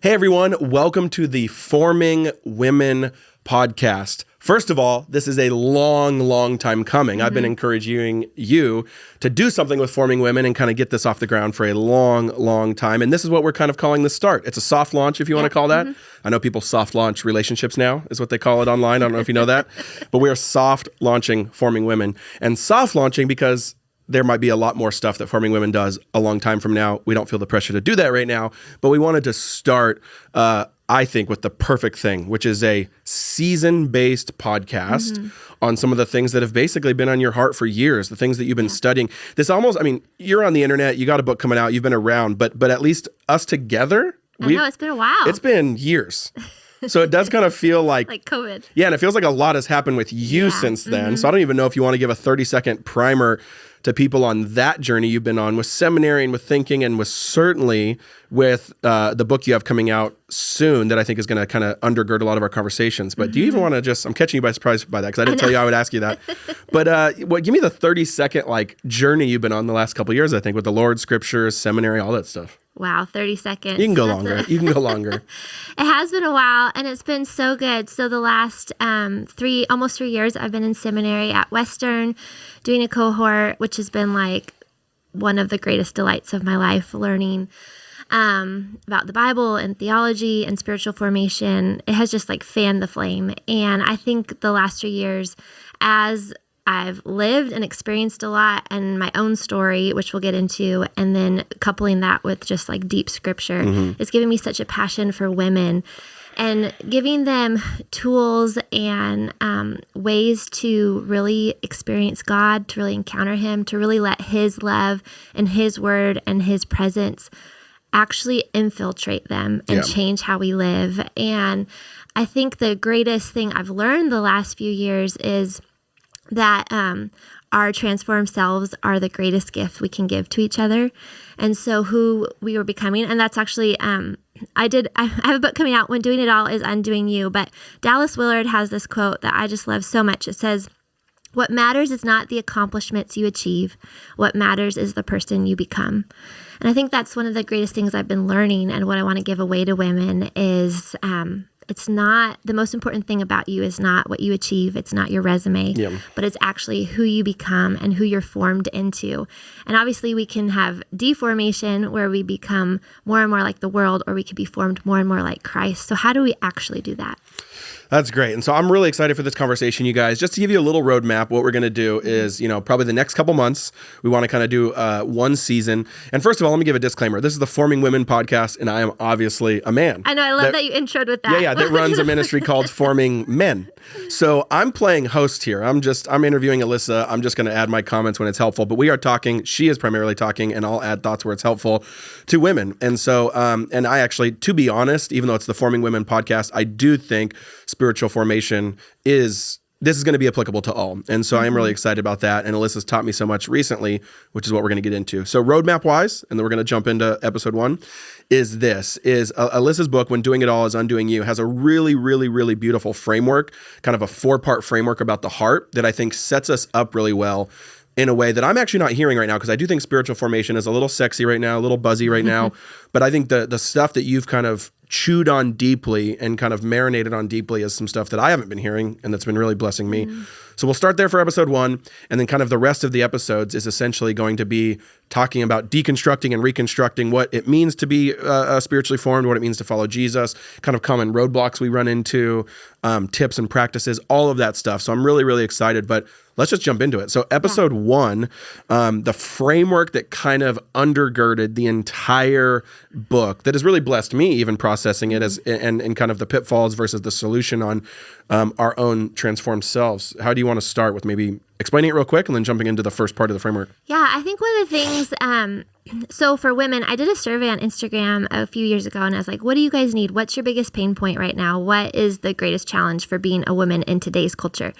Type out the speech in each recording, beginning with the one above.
Hey everyone, welcome to the Forming Women podcast. First of all, this is a long time coming. I've been encouraging you to do something with Forming Women and kind of get this off the ground for a long time. And this is what we're kind of calling the start. It's a soft launch, if you want to call that. I know people soft launch relationships now, is what they call it online. I don't know if you know that. But we are soft launching Forming Women. And soft launching because there might be a lot more stuff that Forming Women does a long time from now. We don't feel the pressure to do that right now, but we wanted to start, I think, with the perfect thing, which is a season-based podcast on some of the things that have basically been on your heart for years, the things that you've been studying. This almost, I mean, you're on the internet, you got a book coming out, you've been around, but at least us together, I know, it's been a while. It's been years. So it does kind of feel like COVID. Yeah, and it feels like a lot has happened with you since then. So I don't even know if you want to give a 30-second primer to people on that journey you've been on with seminary and with thinking and with certainly with the book you have coming out soon that I think is going to kind of undergird a lot of our conversations. But do you even want to just, I'm catching you by surprise by that because I didn't tell you I would ask you that. But give me the 30-second journey you've been on the last couple of years, I think, with the Lord, scriptures, seminary, all that stuff. Wow, 30 seconds. You can go longer. You can go longer. It has been a while, and it's been so good. So the last almost 3 years, I've been in seminary at Western, doing a cohort, which has been like one of the greatest delights of my life, learning about the Bible and theology and spiritual formation. It has just fanned the flame. And I think the last 3 years, as I've lived and experienced a lot and my own story, which we'll get into, and then coupling that with just deep scripture, it's given me such a passion for women and giving them tools and ways to really experience God, to really encounter Him, to really let His love and His word and His presence actually infiltrate them and change how we live. And I think the greatest thing I've learned the last few years is that our transformed selves are the greatest gift we can give to each other. And so who we were becoming, and that's actually, I have a book coming out, When Doing It All is Undoing You, but Dallas Willard has this quote that I just love so much. It says, "What matters is not the accomplishments you achieve. What matters is the person you become." And I think that's one of the greatest things I've been learning, and what I want to give away to women is, it's not, the most important thing about you is not what you achieve. It's not your resume, but it's actually who you become and who you're formed into. And obviously we can have deformation where we become more and more like the world, or we could be formed more and more like Christ. So how do we actually do that? That's great. And so I'm really excited for this conversation, you guys. Just to give you a little roadmap, what we're going to do is, probably the next couple months, we want to kind of do one season. And first of all, let me give a disclaimer. This is the Forming Women podcast, and I am obviously a man. I know. I love that you introed with that. Yeah, that runs a ministry called Forming Men. So I'm playing host here. I'm interviewing Alyssa. I'm just going to add my comments when it's helpful. But we are talking, she is primarily talking, and I'll add thoughts where it's helpful to women. And so, and I actually, to be honest, even though it's the Forming Women podcast, I do think spiritual formation is going to be applicable to all. And so I am really excited about that. And Alyssa's taught me so much recently, which is what we're going to get into. So roadmap wise, and then we're going to jump into episode 1, is Alyssa's book, When Doing It All is Undoing You, has a really beautiful framework, kind of a 4-part framework about the heart that I think sets us up really well in a way that I'm actually not hearing right now, because I do think spiritual formation is a little sexy right now, a little buzzy right now. But I think the stuff that you've kind of chewed on deeply and kind of marinated on deeply is some stuff that I haven't been hearing and that's been really blessing me. So we'll start there for episode 1, and then kind of the rest of the episodes is essentially going to be talking about deconstructing and reconstructing what it means to be spiritually formed, what it means to follow Jesus, kind of common roadblocks we run into, tips and practices, all of that stuff. So I'm really excited, but let's just jump into it. So episode 1, the framework that kind of undergirded the entire book that has really blessed me, even processing it as and kind of the pitfalls versus the solution on our own transformed selves. How do you want to start with maybe explaining it real quick and then jumping into the first part of the framework? Yeah, I think one of the things, so for women, I did a survey on Instagram a few years ago, and I was like, what do you guys need? What's your biggest pain point right now? What is the greatest challenge for being a woman in today's culture?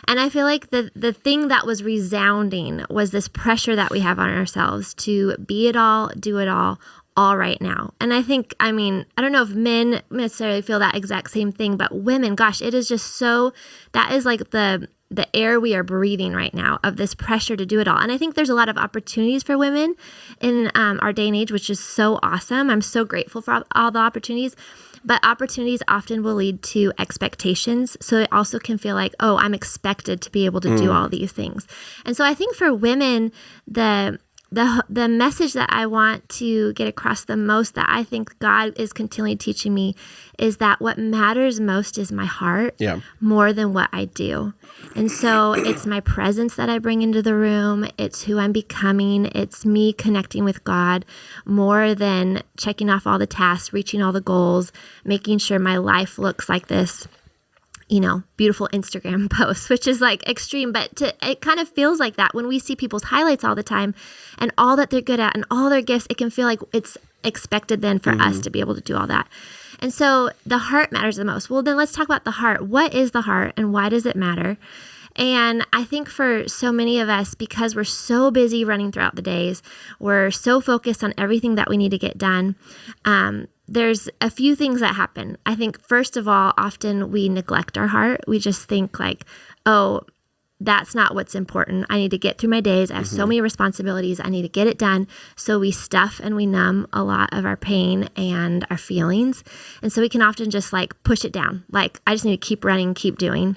And I feel like the thing that was resounding was this pressure that we have on ourselves to be it all, do it all right now. And I think, I don't know if men necessarily feel that exact same thing, but women, gosh, it is just so, that is like the the air we are breathing right now of this pressure to do it all. And I think there's a lot of opportunities for women in our day and age, which is so awesome. I'm so grateful for all the opportunities. But opportunities often will lead to expectations. So it also can feel like, oh, I'm expected to be able to do all these things. And so I think for women, the message that I want to get across the most, that I think God is continually teaching me, is that what matters most is my heart more than what I do. And so it's my presence that I bring into the room. It's who I'm becoming. It's me connecting with God more than checking off all the tasks, reaching all the goals, making sure my life looks like this, beautiful Instagram posts, which is like extreme, but it kind of feels like that when we see people's highlights all the time and all that they're good at and all their gifts. It can feel like it's expected then for us to be able to do all that. And so the heart matters the most. Well, then let's talk about the heart. What is the heart and why does it matter? And I think for so many of us, because we're so busy running throughout the days, we're so focused on everything that we need to get done, there's a few things that happen. I think, first of all, often we neglect our heart. We just think like, oh, that's not what's important. I need to get through my days. I have so many responsibilities. I need to get it done. So we stuff and we numb a lot of our pain and our feelings. And so we can often just like push it down. Like, I just need to keep running, keep doing.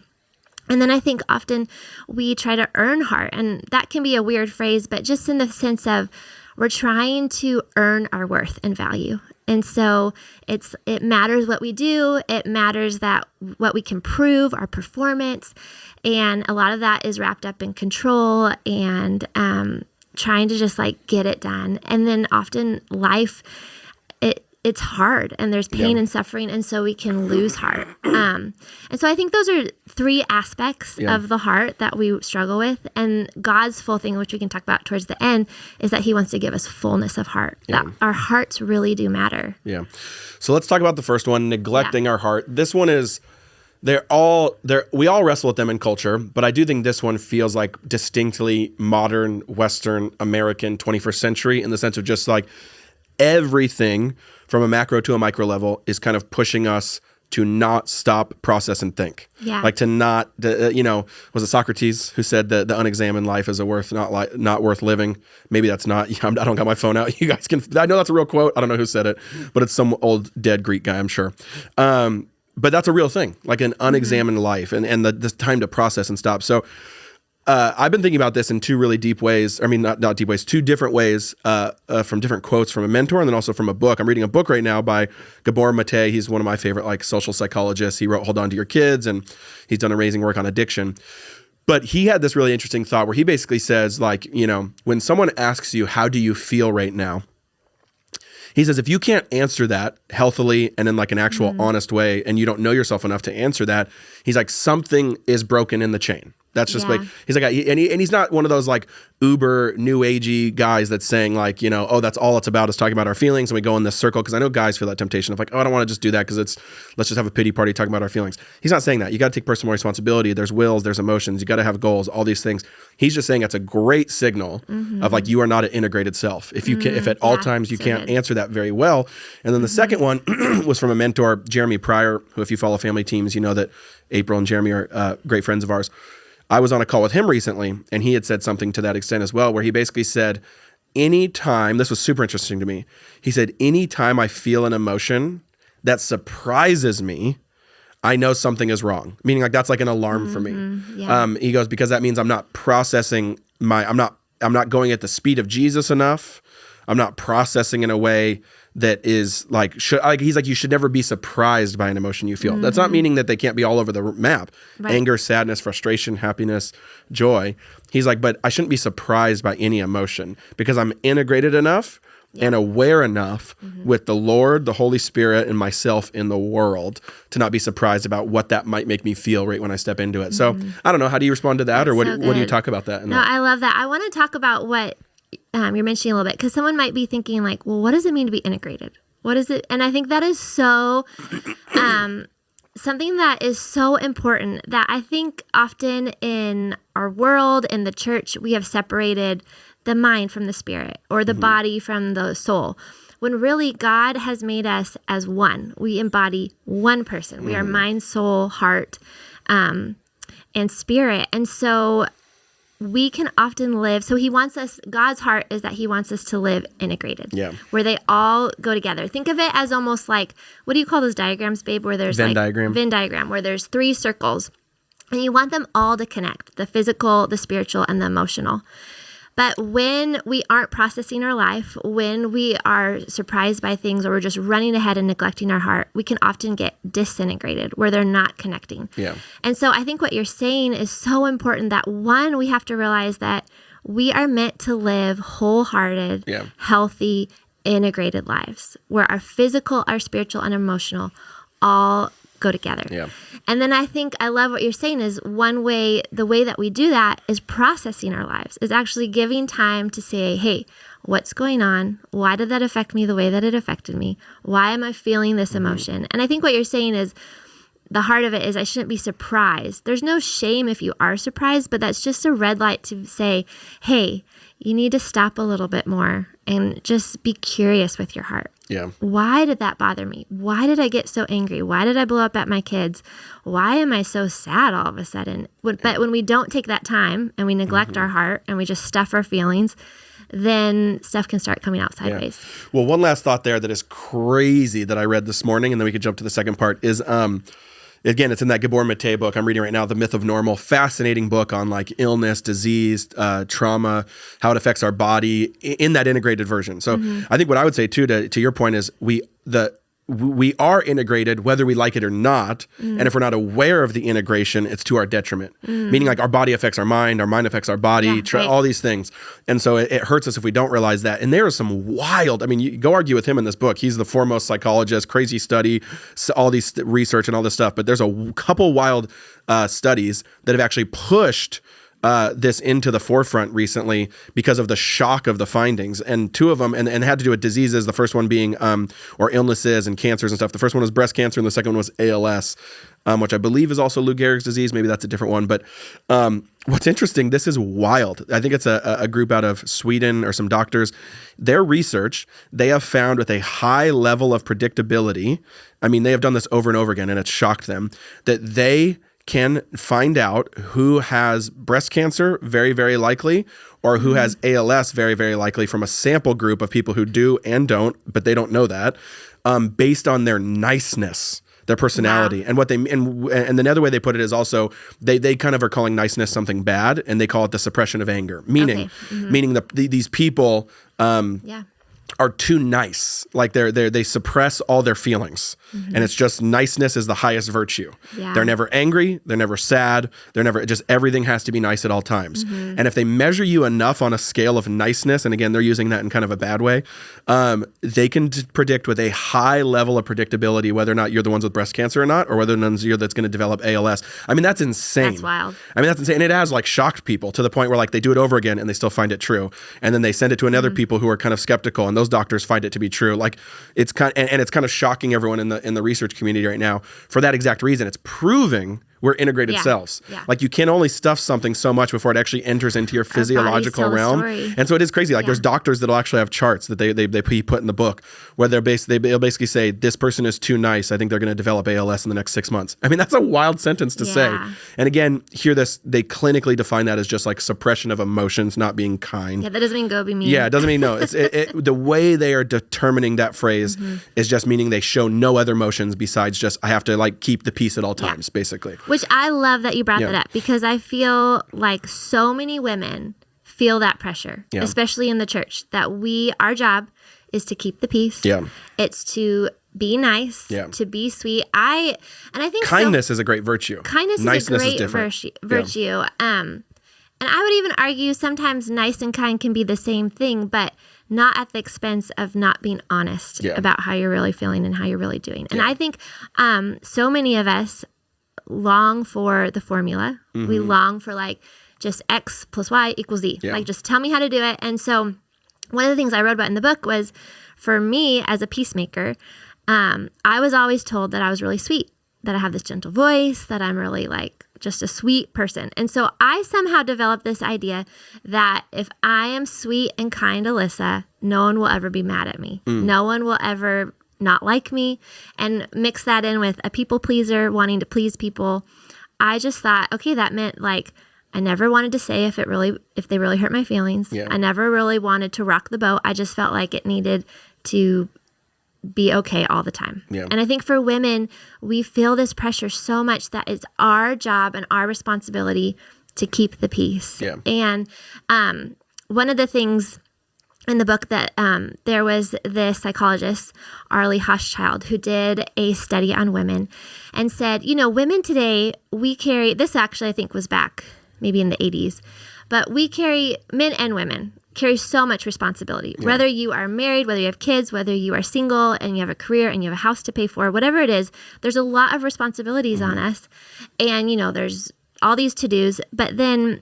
And then I think often we try to earn heart. And that can be a weird phrase, but just in the sense of we're trying to earn our worth and value. And so it matters what we do. It matters that what we can prove, our performance. And a lot of that is wrapped up in control and trying to just like get it done. And then often life, it's hard and there's pain and suffering. And so we can lose heart. And so I think those are three aspects of the heart that we struggle with. And God's full thing, which we can talk about towards the end, is that he wants to give us fullness of heart, that our hearts really do matter. Yeah. So let's talk about the first one, neglecting our heart. This one is, we all wrestle with them in culture, but I do think this one feels like distinctly modern, Western American, 21st century, in the sense of just like everything from a macro to a micro level is kind of pushing us to not stop, process, and think. Yeah. Like to not, was it Socrates who said that the unexamined life is not worth living? Maybe that's not, I don't got my phone out. You guys can, I know that's a real quote. I don't know who said it, but it's some old dead Greek guy, I'm sure. But that's a real thing, like an unexamined life and the time to process and stop. So I've been thinking about this in two really deep ways. I mean, not deep ways, two different ways from different quotes from a mentor and then also from a book. I'm reading a book right now by Gabor Mate. He's one of my favorite like social psychologists. He wrote Hold On to Your Kids, and he's done amazing work on addiction. But he had this really interesting thought where he basically says, like, when someone asks you, how do you feel right now? He says, if you can't answer that healthily and in like an actual honest way, and you don't know yourself enough to answer that, he's like, something is broken in the chain. That's just like, he's like, and he's not one of those like uber new agey guys that's saying like, oh, that's all it's about is talking about our feelings. And we go in this circle. Cause I know guys feel that temptation of like, oh, I don't want to just do that. Cause let's just have a pity party talking about our feelings. He's not saying that. You got to take personal responsibility. There's wills, there's emotions. You got to have goals, all these things. He's just saying that's a great signal of like, you are not an integrated self. If you can, if at all times you can't answer that very well. And then the second one was from a mentor, Jeremy Pryor, who if you follow family teams, you know that April and Jeremy are great friends of ours. I was on a call with him recently, and he had said something to that extent as well, where he basically said, anytime, this was super interesting to me, he said, anytime I feel an emotion that surprises me, I know something is wrong. Meaning like that's like an alarm for me. Yeah. He goes, because that means I'm not processing I'm not going at the speed of Jesus enough. I'm not processing in a way that is like, he's like, you should never be surprised by an emotion you feel. That's not meaning that they can't be all over the map. Right. Anger, sadness, frustration, happiness, joy. He's like, but I shouldn't be surprised by any emotion because I'm integrated enough and aware enough with the Lord, the Holy Spirit, and myself in the world to not be surprised about what that might make me feel right when I step into it. So I don't know. How do you respond to that? Or what do you talk about that? No, I love that. I want to talk about what you're mentioning a little bit, because someone might be thinking like, well, what does it mean to be integrated? What is it? And I think that is so something that is so important, that I think often in our world, in the church, we have separated the mind from the spirit, or the body from the soul, when really God has made us as one. We embody one person. We are mind, soul, heart. and spirit. And so we can often live. So he wants us, God's heart is that he wants us to live integrated, where they all go together. Think of it as almost like, what do you call those diagrams, babe? Where there's Venn diagram. Venn diagram, where there's 3 circles and you want them all to connect, the physical, the spiritual, and the emotional. But when we aren't processing our life, when we are surprised by things or we're just running ahead and neglecting our heart, we can often get disintegrated where they're not connecting. Yeah. And so I think what you're saying is so important that, one, we have to realize that we are meant to live wholehearted, healthy, integrated lives where our physical, our spiritual, and emotional all go together. Yeah. And then I think I love what you're saying is one way, the way that we do that is processing our lives, is actually giving time to say, hey, what's going on? Why did that affect me the way that it affected me? Why am I feeling this emotion? And I think what you're saying is the heart of it is I shouldn't be surprised. There's no shame if you are surprised, but that's just a red light to say, hey, you need to stop a little bit more and just be curious with your heart. Yeah. Why did that bother me? Why did I get so angry? Why did I blow up at my kids? Why am I so sad all of a sudden? But when we don't take that time and we neglect our heart and we just stuff our feelings, then stuff can start coming out sideways. Yeah. Well, one last thought there that is crazy that I read this morning, and then we could jump to the second part, is again, it's in that Gabor Mate book I'm reading right now, The Myth of Normal. Fascinating book on like illness, disease, trauma, how it affects our body in that integrated version. So I think what I would say too, to your point, is we are integrated whether we like it or not. And if we're not aware of the integration, it's to our detriment. Meaning like our body affects our mind affects our body, all these things. And so it hurts us if we don't realize that. And there is some wild, I mean, you go argue with him in this book. He's the foremost psychologist, crazy study, all these research and all this stuff. But there's a couple wild studies that have actually pushed this into the forefront recently because of the shock of the findings. And 2 of them, and had to do with diseases, the first one being, or illnesses and cancers and stuff. The first one was breast cancer and the second one was ALS, which I believe is also Lou Gehrig's disease. Maybe that's a different one. But what's interesting, this is wild. I think it's a group out of Sweden or some doctors. Their research, they have found with a high level of predictability, I mean, they have done this over and over again and it's shocked them, that they can find out who has breast cancer, very, very likely, or who has ALS, very, very likely, from a sample group of people who do and don't, but they don't know that, based on their niceness, their personality. And what they and the other way they put it is also they kind of are calling niceness something bad, and they call it the suppression of anger, meaning these people are too nice. Like they suppress all their feelings. And it's just niceness is the highest virtue. Yeah. They're never angry. They're never sad. They're never, just everything has to be nice at all times. And if they measure you enough on a scale of niceness, and again, they're using that in kind of a bad way, they can predict with a high level of predictability whether or not you're the ones with breast cancer or not, or whether or not you're that's going to develop ALS. I mean, that's insane. That's wild. I mean, that's insane. And it has like shocked people to the point where like they do it over again and they still find it true. And then they send it to another people who are kind of skeptical, and those doctors find it to be true. Like it's kind and it's kind of shocking everyone in the research community right now for that exact reason. It's proving we're integrated selves. Yeah. Like you can only stuff something so much before it actually enters into your physiological realm. And so it is crazy. Like there's doctors that'll actually have charts that they put in the book where they'll basically say, this person is too nice. I think they're going to develop ALS in the next 6 months. I mean, that's a wild sentence to say. And again, hear this, they clinically define that as just like suppression of emotions, not being kind. Yeah, that doesn't mean go be mean. Yeah, it doesn't mean no. It's the way they are determining that phrase is just meaning they show no other emotions besides just, I have to like keep the peace at all times, basically. Which I love that you brought that up, because I feel like so many women feel that pressure, especially in the church, that our job is to keep the peace. Yeah. It's to be nice, to be sweet. And I think kindness is a great virtue. Niceness is a great virtue. Yeah. And I would even argue sometimes nice and kind can be the same thing, but not at the expense of not being honest about how you're really feeling and how you're really doing. And I think so many of us long for the formula. We long for like just X plus Y equals Z. Like just tell me how to do it. And so one of the things I wrote about in the book was, for me as a peacemaker, I was always told that I was really sweet, that I have this gentle voice, that I'm really like just a sweet person. And so I somehow developed this idea that if I am sweet and kind, Alyssa, no one will ever be mad at me. No one will ever not like me, and mix that in with a people pleaser, wanting to please people. I just thought, okay, that meant like I never wanted to say if they really hurt my feelings. Yeah. I never really wanted to rock the boat. I just felt like it needed to be okay all the time. Yeah. And I think for women, we feel this pressure so much that it's our job and our responsibility to keep the peace. Yeah. And one of the things in the book that there was this psychologist, Arlie Hochschild, who did a study on women and said, women today, we carry, this actually I think was back maybe in the 80s, but we carry, men and women, carry so much responsibility. Yeah. Whether you are married, whether you have kids, whether you are single and you have a career and you have a house to pay for, whatever it is, there's a lot of responsibilities on us. And, there's all these to-dos. But then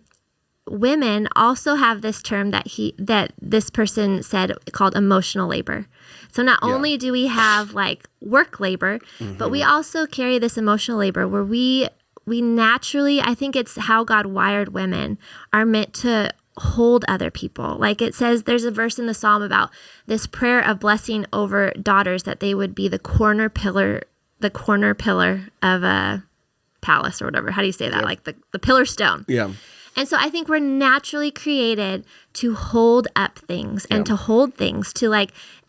women also have this term that this person said called emotional labor. So not only do we have like work labor, but we also carry this emotional labor where we naturally, I think it's how God wired women, are meant to hold other people. Like it says, there's a verse in the Psalm about this prayer of blessing over daughters, that they would be the corner pillar of a palace or whatever. How do you say that? Like the pillar stone. Yeah. And so I think we're naturally created to hold up things and to hold things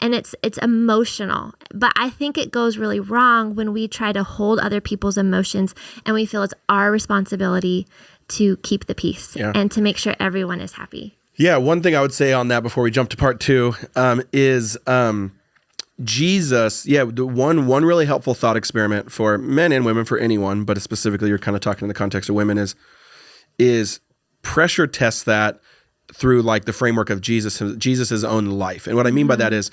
and it's emotional. But I think it goes really wrong when we try to hold other people's emotions and we feel it's our responsibility to keep the peace and to make sure everyone is happy. Yeah. One thing I would say on that before we jump to part 2 is Jesus. Yeah. The one really helpful thought experiment for men and women, for anyone, but specifically you're kind of talking in the context of women, is pressure test that through like the framework of Jesus's own life. And what I mean by that is,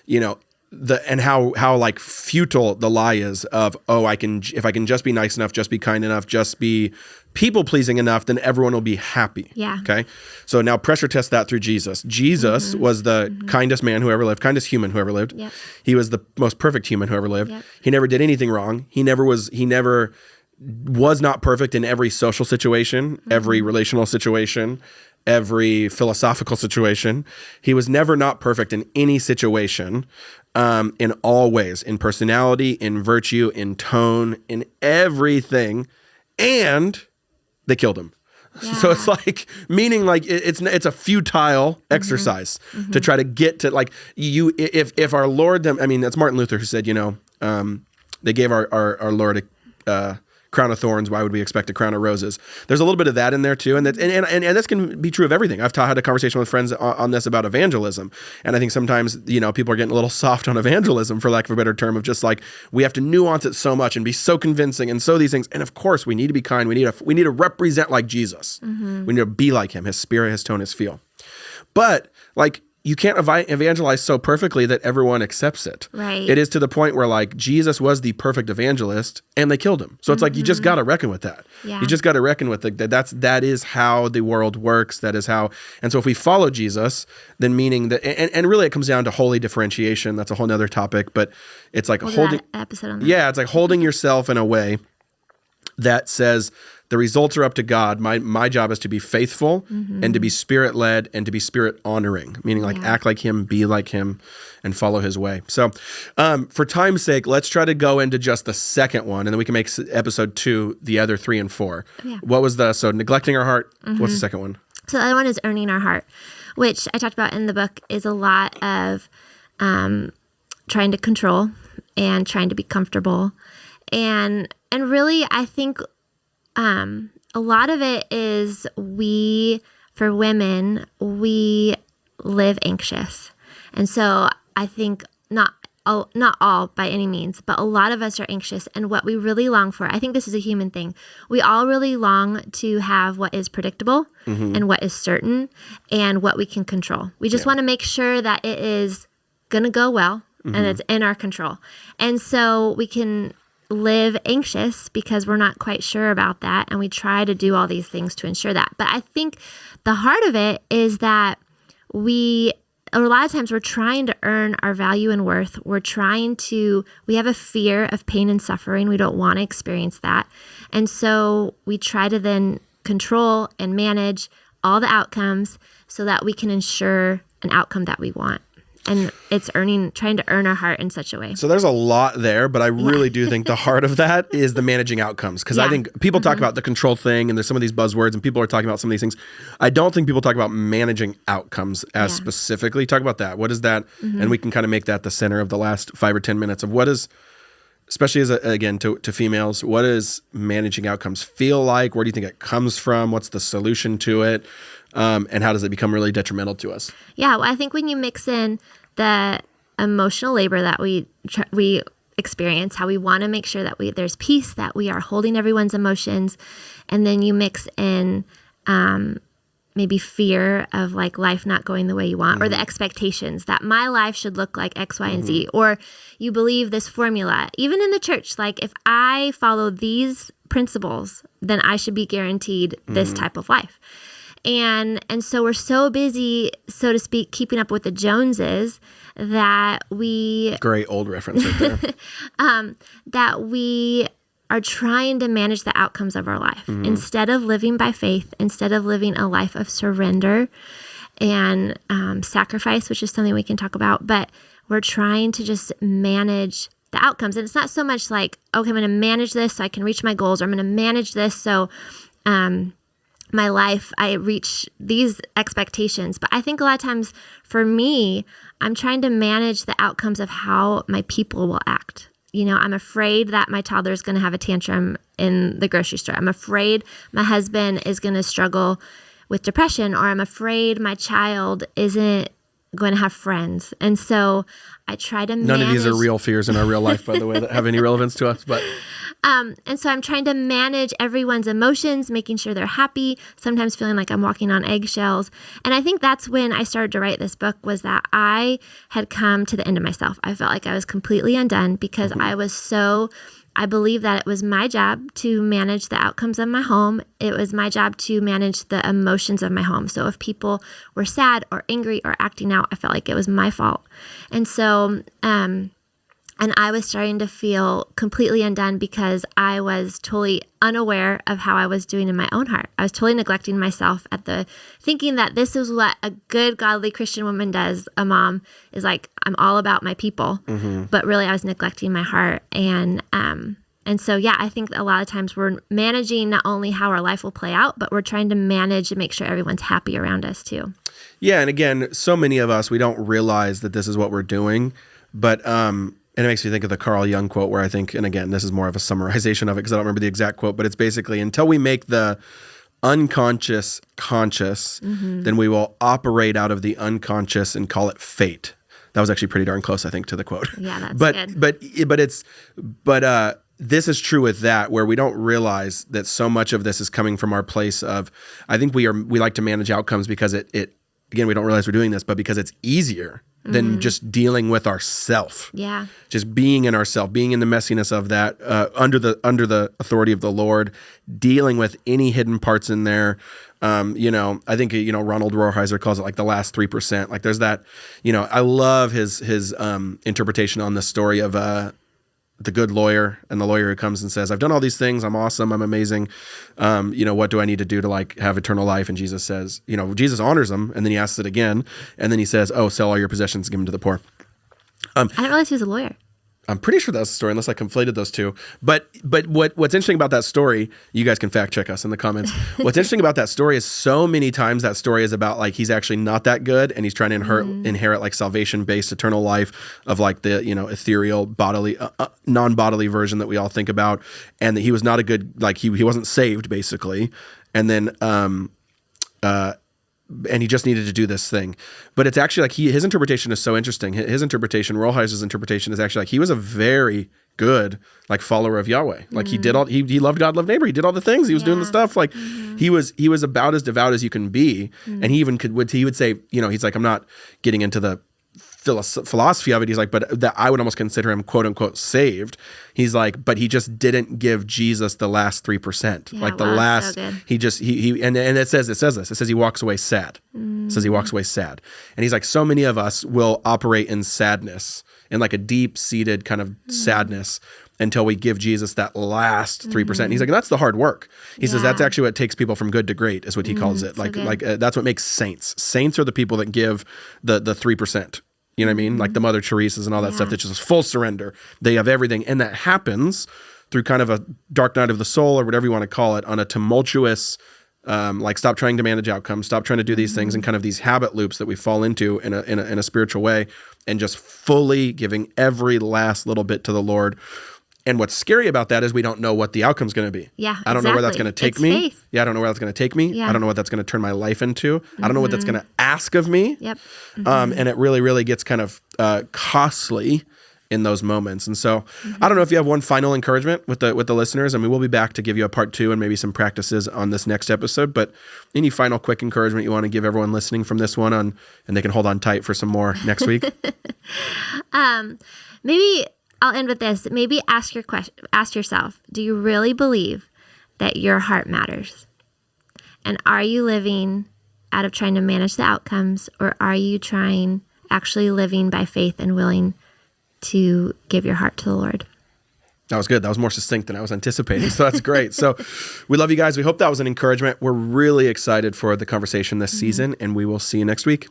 how like futile the lie is of, if I can just be nice enough, just be kind enough, just be people pleasing enough, then everyone will be happy. Yeah. Okay. So now pressure test that through Jesus. Jesus was the kindest man who ever lived, kindest human who ever lived. Yep. He was the most perfect human who ever lived. Yep. He never did anything wrong. He never was not perfect in every social situation, every relational situation, every philosophical situation. He was never not perfect in any situation, in all ways, in personality, in virtue, in tone, in everything. And they killed him. Yeah. So it's like, meaning like it's a futile exercise to try to get to like if our Lord, that's Martin Luther who said, they gave our Lord a crown of thorns. Why would we expect a crown of roses? There's a little bit of that in there too. And this can be true of everything. I've had a conversation with friends on this about evangelism. And I think sometimes, people are getting a little soft on evangelism, for lack of a better term, of just like, we have to nuance it so much and be so convincing and so these things. And of course we need to be kind. We need to represent like Jesus. We need to be like him, his spirit, his tone, his feel. But like, you can't evangelize so perfectly that everyone accepts it. Right. It is to the point where like Jesus was the perfect evangelist and they killed him. So it's like, you just got to reckon with that. Yeah. You just got to reckon with that is how the world works. That is how, and so if we follow Jesus, then meaning that, and really it comes down to holy differentiation. That's a whole nother topic, but it's like holding episode on that. Yeah. It's like holding yourself in a way that says, the results are up to God. My job is to be faithful and to be spirit-led and to be spirit-honoring, meaning like act like him, be like him, and follow his way. So for time's sake, let's try to go into just the second one, and then we can make episode 2 the other 3 and 4. Yeah. What was so neglecting our heart? What's the second one? So the other one is earning our heart, which I talked about in the book is a lot of trying to control and trying to be comfortable. And really, I think a lot of it is for women, we live anxious. And so I think not all by any means, but a lot of us are anxious. And what we really long for, I think this is a human thing. We all really long to have what is predictable and what is certain and what we can control. We just want to make sure that it is going to go well and it's in our control. And so we can live anxious because we're not quite sure about that, and we try to do all these things to ensure that. But I think the heart of it is that a lot of times we're trying to earn our value and worth. We have a fear of pain and suffering. We don't want to experience that. And so we try to then control and manage all the outcomes so that we can ensure an outcome that we want. And it's trying to earn our heart in such a way. So there's a lot there, but I really do think the heart of that is the managing outcomes. Because I think people talk about the control thing, and there's some of these buzzwords, and people are talking about some of these things. I don't think people talk about managing outcomes as specifically. Talk about that. What is that? And we can kind of make that the center of the last 5 or 10 minutes of what is, especially as again to females, what does managing outcomes feel like? Where do you think it comes from? What's the solution to it? And how does it become really detrimental to us? Yeah, well, I think when you mix in the emotional labor that we experience, how we want to make sure that there's peace, that we are holding everyone's emotions, and then you mix in maybe fear of like life not going the way you want, or the expectations that my life should look like X, Y, and Z, or you believe this formula, even in the church, like if I follow these principles, then I should be guaranteed this type of life. And so we're so busy, so to speak, keeping up with the Joneses that we... Great old reference right there. That we are trying to manage the outcomes of our life instead of living by faith, instead of living a life of surrender and sacrifice, which is something we can talk about. But we're trying to just manage the outcomes. And it's not so much like, okay, I'm going to manage this so I can reach my goals, or I'm going to manage this so... my life, I reach these expectations. But I think a lot of times for me, I'm trying to manage the outcomes of how my people will act. You know, I'm afraid that my toddler is going to have a tantrum in the grocery store. I'm afraid my husband is going to struggle with depression, or I'm afraid my child isn't going to have friends. And so I try to manage. None of these are real fears in our real life, by the way, that have any relevance to us. But and so I'm trying to manage everyone's emotions, making sure they're happy, sometimes feeling like I'm walking on eggshells. And I think that's when I started to write this book, was that I had come to the end of myself. I felt like I was completely undone because I believe that it was my job to manage the outcomes of my home. It was my job to manage the emotions of my home. So if people were sad or angry or acting out, I felt like it was my fault. And so, and I was starting to feel completely undone because I was totally unaware of how I was doing in my own heart. I was totally neglecting myself thinking that this is what a good, godly Christian woman does. A mom is like, I'm all about my people, but really I was neglecting my heart. And so, yeah, I think a lot of times we're managing not only how our life will play out, but we're trying to manage and make sure everyone's happy around us too. Yeah. And again, so many of us, we don't realize that this is what we're doing, but, and it makes me think of the Carl Jung quote where I think, and again, this is more of a summarization of it because I don't remember the exact quote, but it's basically, until we make the unconscious conscious, then we will operate out of the unconscious and call it fate. That was actually pretty darn close, I think, to the quote. Yeah, that's good. But this is true with that, where we don't realize that so much of this is coming from our place of, I think we like to manage outcomes because it again, we don't realize we're doing this, but because it's easier than just dealing with ourself. Yeah. Just being in ourself, being in the messiness of that, under the authority of the Lord, dealing with any hidden parts in there. I think, Ronald Rohrheiser calls it like the last 3%. Like there's that, I love his interpretation on the story of the good lawyer and the lawyer who comes and says, I've done all these things. I'm awesome. I'm amazing. What do I need to do to like have eternal life? And Jesus says, Jesus honors him. And then he asks it again. And then he says, sell all your possessions, give them to the poor. I didn't realize he was a lawyer. I'm pretty sure that's the story, unless I conflated those two. But what's interesting about that story, you guys can fact check us in the comments. What's interesting about that story is so many times that story is about like he's actually not that good, and he's trying to inherit like salvation-based eternal life of like the ethereal bodily non-bodily version that we all think about, and that he was not a good, like he wasn't saved basically, and then and he just needed to do this thing. But it's actually like his interpretation is so interesting. His interpretation, Rollheiser's interpretation, is actually like he was a very good like follower of Yahweh. Like he did he loved God, loved neighbor. He did all the things. He was doing the stuff. Like he was about as devout as you can be. And he even he would say, he's like, I'm not getting into the philosophy of it. He's like, but that I would almost consider him quote unquote saved. He's like, but he just didn't give Jesus the last 3%. Yeah, like the last, so he just, and it says this, it says he walks away sad. It says he walks away sad. And he's like, so many of us will operate in sadness, in like a deep seated kind of sadness, until we give Jesus that last 3%. And he's like, that's the hard work. He says that's actually what takes people from good to great, is what he calls it. Like that's what makes saints. Saints are the people that give the 3%. You know what I mean? Like the Mother Teresa's and all that stuff. That's just full surrender. They have everything. And that happens through kind of a dark night of the soul or whatever you want to call it on a tumultuous, like stop trying to manage outcomes, stop trying to do these things and kind of these habit loops that we fall into in a spiritual way and just fully giving every last little bit to the Lord. And what's scary about that is we don't know what the outcome's going to be. Yeah, I don't know where that's going to take it's me. Faith. Yeah, I don't know where that's going to take me. Yeah. I don't know what that's going to turn my life into. I don't know what that's going to ask of me. Yep. And it really, really gets kind of costly in those moments. And so I don't know if you have one final encouragement with the listeners. I mean, we'll be back to give you a part 2 and maybe some practices on this next episode, but any final quick encouragement you want to give everyone listening from this one and they can hold on tight for some more next week? Maybe I'll end with this. Maybe ask yourself, do you really believe that your heart matters? And are you living out of trying to manage the outcomes, or are you actually living by faith and willing to give your heart to the Lord? That was good. That was more succinct than I was anticipating. So that's great. So we love you guys. We hope that was an encouragement. We're really excited for the conversation this season, and we will see you next week.